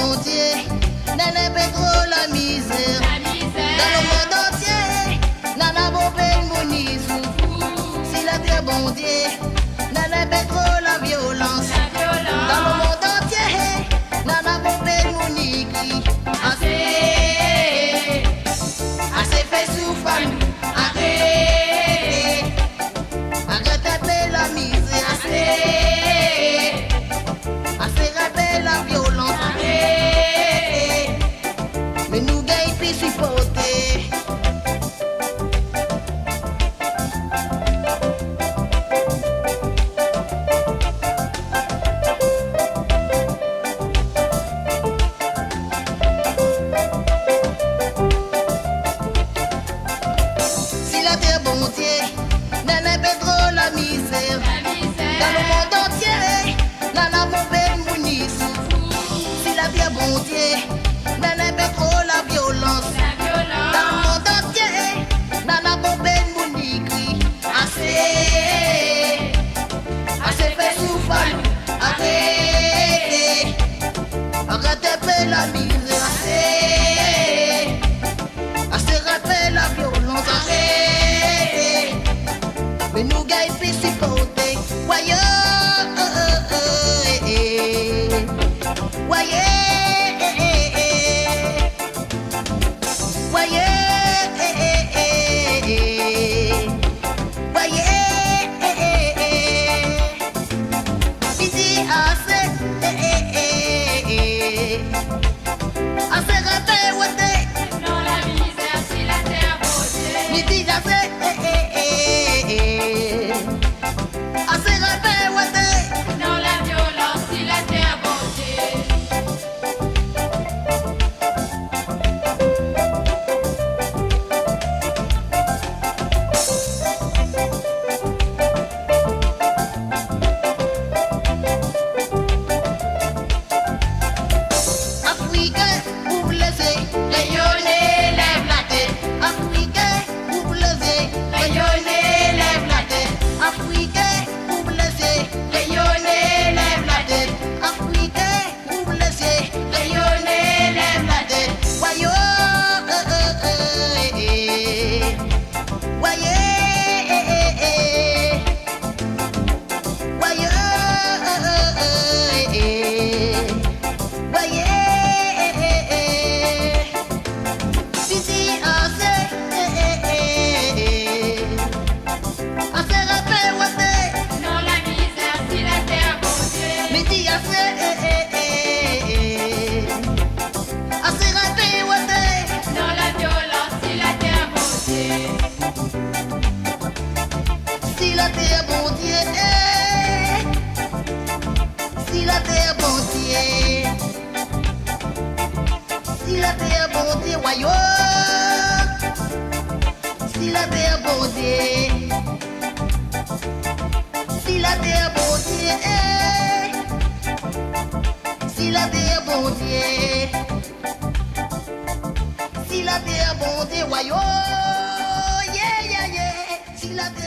bon Dieu, nana pas trop la misère. Dans le monde entier, nana bon peine monisou. Si la terre bon Dieu, nana pas trop la violence. Dans le monde entier, nana bon peine moniki. Assez fait souffrir, arrête, arrête la misère. Assez rappelle la violence. Mais nous gagne puis supporter. Si la terre bon Dieu, nana pas trop la misère. Dans le monde entier, nana mon belle mounissou. Si la terre bon Dieu, nana pas trop la violence. Dans le monde entier, nana mon belle mouniki. Assez fait souffrir, arrête, arrête la misère. Assez rappelle la violence. Mais nous gagne puis supporter. Voyez, voyez, voyez, voyez. Ici assez, assez rappel, ouais. Dans la misère, si la terre beauté. Midi assez, assez rappel, ouais. Dans la violence, si la terre beauté. Africain, vous blessez. Rayonnez, lève la tête. Africain, vous blessez. Rayonnez, lève la tête. Africain, vous blessez. Rayonnez, lève la tête. Africain, vous blessez. Rayonnez, lève la tête. Voyons, voyez, voyez, voyez. Ici, assez, assez rappel, ouais. Dans la misère, si la terre beauté. Midi, assez, assez rappel, ouais. Dans la violence, si la terre beauté. Si la terre bon Dieu, si la terre bon Dieu, si la terre bon Dieu, voyons, si la terre bon Dieu, si la terre bon Dieu, si la terre bon Dieu, si la terre bon Dieu, voyons, yeah, yeah, yeah, si la terre